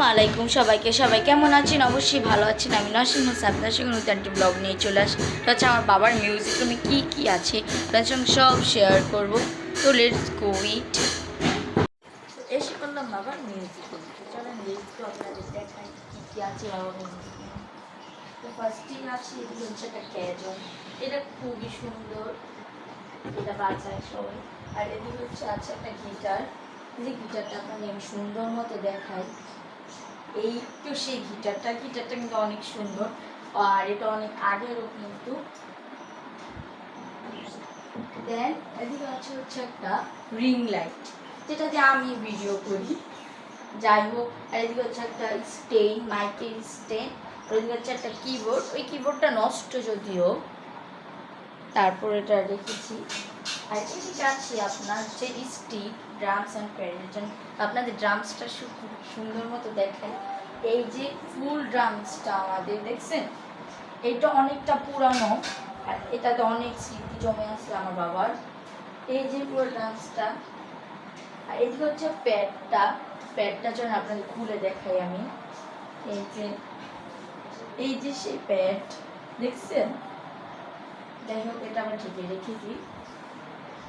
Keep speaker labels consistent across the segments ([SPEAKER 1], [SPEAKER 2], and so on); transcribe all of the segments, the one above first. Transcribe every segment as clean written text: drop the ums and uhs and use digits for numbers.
[SPEAKER 1] আলাইকুম সবাইকে, সবাই কেমন আছেন? অবশ্যই ভালো আছেন। আমি নসীম হোসেন আপনার সঙ্গে নতুন একটি ব্লগ নিয়ে চলে আসি। এটা হচ্ছে আমার বাবার মিউজিক রুমে কী আছে তার সঙ্গে সব শেয়ার করবো। তো লেটস গো ইট। এসে করলাম বাবার মিউজিক রুমে। তো চলেন লেটস গো, আপনাদের দেখাই কী আছে বাবার মিউজিক রুমে। তো ফার্স্টেই আছে, এগুলো হচ্ছে একটা ক্যাজন। এটা খুবই সুন্দর, এটা বাজায় সবাই। আর এদিকে হচ্ছে আছে একটা গিটার। যে গিটারটা আপনাকে আমি সুন্দর মতো দেখাই। এই তো সেই গিটারটা কিন্তু অনেক সুন্দর, আর এটা অনেক আগেরও কিন্তু। দেন এদিকে হচ্ছে একটা রিং লাইট, যেটা দিয়ে আমি ভিডিও করি, যাই হোক। আর এদিকে হচ্ছে একটা স্টেন, মাইকের স্টেন। আর এদিকে হচ্ছে একটা কিবোর্ড, ওই কিবোর্ডটা নষ্ট যদিও, তারপর এটা রেখেছি। আর এদিকে আছে আপনার যে স্টিক, ড্রামস অ্যান্ড প্যাডের জন্য আপনাদের ড্রামসটা খুব সুন্দর মতো দেখায়। এই যে ফুল ড্রামসটা আমাদের দেখছেন, এটা অনেকটা পুরানো, আর এটাতে অনেক স্মৃতি জমে আছে আমার বাবার। এই যে পুরো ড্রামসটা। আর এদিকে হচ্ছে প্যাডটা জন্য আপনাদের খুলে দেখাই আমি। এই যে সেই প্যাড দেখছেন, যাই হোক, এটা আমরা ঠিকই রেখেছি।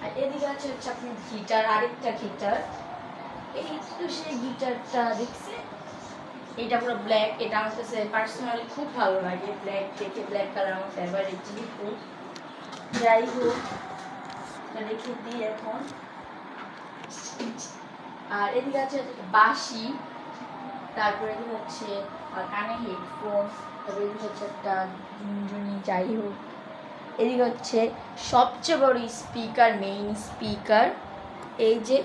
[SPEAKER 1] আর এদিকে আছে হচ্ছে আপনার গিটার, আরেকটা গিটার। এই তো সেই গিটারটা দেখছেন, এটা পুরো ব্ল্যাক। এটা আমার কাছে পার্সোনালি খুব ভালো লাগে, ব্ল্যাক দেখে। ব্ল্যাক কালার আমার ফেভারিট যেহেতু। যাই হোক, রেখে দিই এখন। আর এদিকে আছে বাঁশি, তারপরে এদিকে হচ্ছে কানে হেডফোন, তারপরে এদিকে হচ্ছে একটা ঝুনঝুনি। যাই হোক, এদিকে হচ্ছে সবচেয়ে বড় স্পিকার, মেইন স্পিকার। এই যে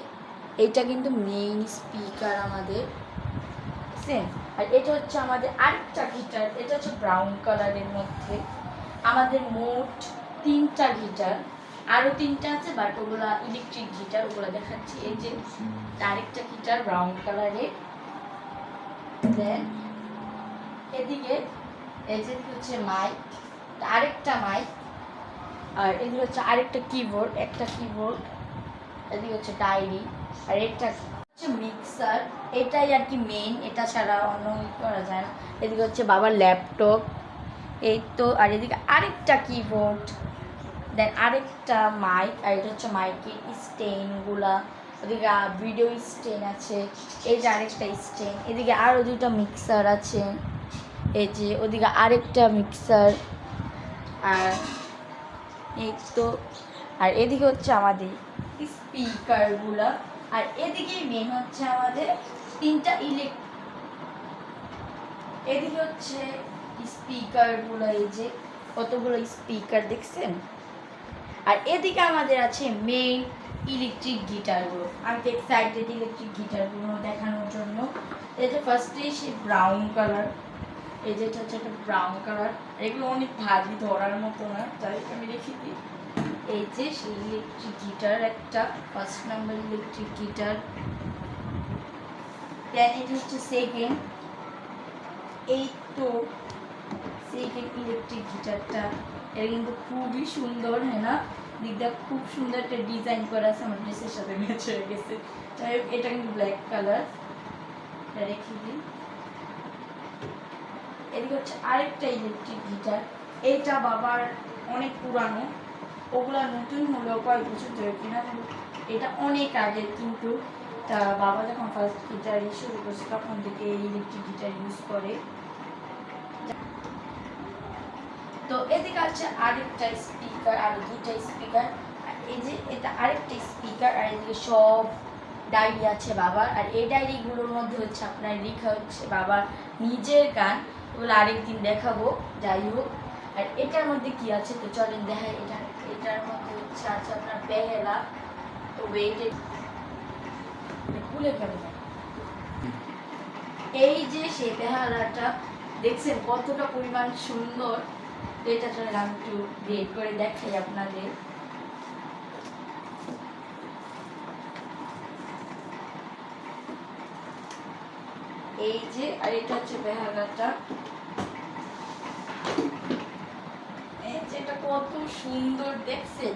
[SPEAKER 1] এটা কিন্তু মেইন স্পিকার আমাদের, বুঝছেন। আর এটা হচ্ছে আমাদের আরেকটা গিটার, এটা হচ্ছে ব্রাউন কালারের মধ্যে। আমাদের মোট 3টা গিটার, আরও 3টা আছে, বাট ওগুলা ইলেকট্রিক গিটার, ওগুলো দেখাচ্ছি। এই যে আরেকটা গিটার ব্রাউন কালারের। দেন এদিকে এই যে হচ্ছে মাইক, আরেকটা মাইক। আর এদিকে হচ্ছে আরেকটা কিবোর্ড, একটা কিবোর্ড। এদিকে হচ্ছে ডায়েরি। আর এটা হচ্ছে মিক্সার, এটাই আর কি মেইন, এটা ছাড়া অন্য করা যায় না। এদিকে হচ্ছে বাবার ল্যাপটপ, এই তো। আর এদিকে আরেকটা কিবোর্ড, দেন আরেকটা মাইক। আর এটা হচ্ছে মাইকের স্টেনগুলা। ওদিকে ভিডিও স্টেন আছে, এই যে আরেকটা স্টেন। এদিকে আরও 2টা মিক্সার আছে, এই যে ওদিকে আরেকটা মিক্সার। আর এই তো। আর এদিকে হচ্ছে আমাদের স্পিকারগুলা। আর এদিকে মেন হচ্ছে আমাদের 3টা এদিকে হচ্ছে স্পিকারগুলো, এই যে কতগুলো স্পিকার দেখছেন। আর এদিকে আমাদের আছে মেইন ইলেকট্রিক গিটারগুলো। আমি তো এক্সাইটেড ইলেকট্রিক গিটারগুলো দেখানোর জন্য। এই যে ফার্স্টেই সে ব্রাউন কালার, এই যেটা হচ্ছে একটা ব্রাউন কালার। এগুলো অনেক ভারী, ধরার মতো না, তাই আমি রেখে দিই। এই যে সেই ইলেকট্রিক গিটার, একটা ফার্স্ট নাম্বার ইলেকট্রিক গিটার। দেন এটা হচ্ছে সেকেন্ড, এই তো সেকেন্ড ইলেকট্রিক গিটারটা। এটা কিন্তু খুবই সুন্দর, হ্যাঁ না? দিকটা খুব সুন্দর একটা ডিজাইন করা আছে, আমার ড্রেসের সাথে ম্যাচ হয়ে গেছে। যাই হোক, এটা কিন্তু ব্ল্যাক কালার, এটা রেখে দিই। এদিকে হচ্ছে আরেকটা ইলেকট্রিক গিটার, এইটা বাবার অনেক পুরানো, ওগুলা নতুন হলেও কয়েক বছর ধরে কিনা, এটা অনেক আগের কিন্তু। তা বাবা যখন ফার্স্ট গিটার শুরু করছে তখন থেকে এই ইলেকট্রিক গিটার ইউজ করে। তো এদিকে আছে আরেকটা স্পিকার, আর 2টা স্পিকার। এই যে এটা আরেকটা স্পিকার। আর এদিকে সব ডায়েরি আছে বাবার। আর এই ডায়েরিগুলোর মধ্যে হচ্ছে আপনার লেখা হচ্ছে বাবার নিজের গান, ওগুলো আরেকদিন দেখাবো। যাই হোক, আর এটার মধ্যে কি আছে তো চলেন দেখাই। এটার মধ্যে হচ্ছে আছে আপনার পেহেলা। তো ওয়েটে খুলে ফেলবেন, এই যে সেই পেহালাটা দেখছেন কতটা পরিমাণ সুন্দর। তো এটা চলে আমি একটু বের করে দেখাই আপনাদের। এই যে, আর এটা হচ্ছে বেহালাটা, এই যে এটা কত সুন্দর দেখছেন।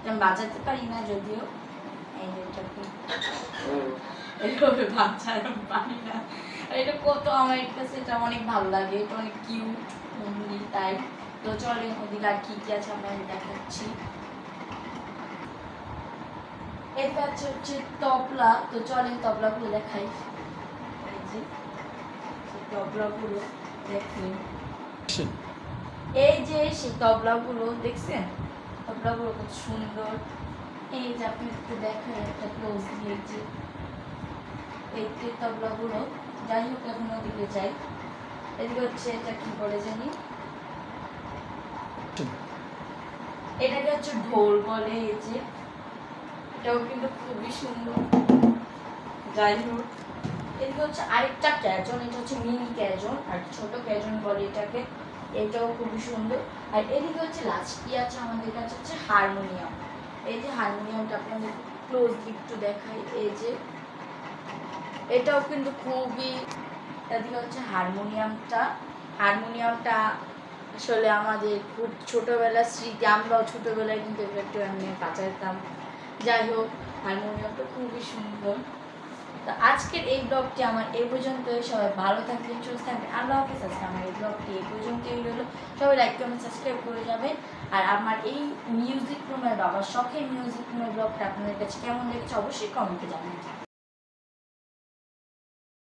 [SPEAKER 1] আমি বাজাতে পারি না যদিও, এই যে এটাকে এইভাবে বাজাতে পারি না। এটা কত আমার কাছে এটা অনেক ভালো লাগে, এটা অনেক কিউট অনলি তাই। তো চলেন ওদিকে আর কি কি আছে আমরা দেখাচ্ছি। এটা হচ্ছে তবলা, তো চলেন তবলাগুলো দেখাই। এই যে তবলাগুলো দেখুন, এই যে সেই তবলাগুলো দেখছেন, তবলাগুলো কত সুন্দর। এই যে আপনি একটু দেখেন একটা ক্লোজ দিয়ে, যে এই যে তবলাগুলো, যাই হোক এখন ওদিকে যাই। এদিকে হচ্ছে এটা কি বলে জানি, এটাকে হচ্ছে ঢোল বলে। এই যে এটাও কিন্তু খুবই সুন্দর। যাই হোক এদিকে হচ্ছে আরেকটা ক্যাজন, এটা হচ্ছে মিনি ক্যাজন আর ছোট ক্যাজন বলে এটাকে, এটাও খুবই সুন্দর। আর এদিকে হচ্ছে লাস্ট কি আছে আমাদের কাছে হচ্ছে হারমোনিয়াম। এই যে হারমোনিয়ামটা আপনাদের ক্লোজ একটু দেখাই, এই যে এটাও কিন্তু খুবই। এদিকে হচ্ছে হারমোনিয়ামটা, হারমোনিয়ামটা আসলে আমাদের খুব ছোটোবেলার স্মৃতি, আমরাও ছোটোবেলায় কিন্তু এগুলো একটু এমনি বাজাইতাম। যাই হোক হারমোনিয়ামটা খুবই সুন্দর। তো আজকের এই ব্লগটি আমার এই পর্যন্তই, সবাই ভালো থাকবেন সুস্থ থাকবেন, আল্লাহ হাফেজ। আজকে আমার এই ব্লগটি এই পর্যন্তই রইল, সবাই লাইক কমেন্ট সাবস্ক্রাইব করে যাবেন। আর আমার এই মিউজিক রুমের বাবার শখের মিউজিক রুমের ব্লগটা আপনাদের কাছে কেমন লেগেছে অবশ্যই কমেন্টে জানাবেন।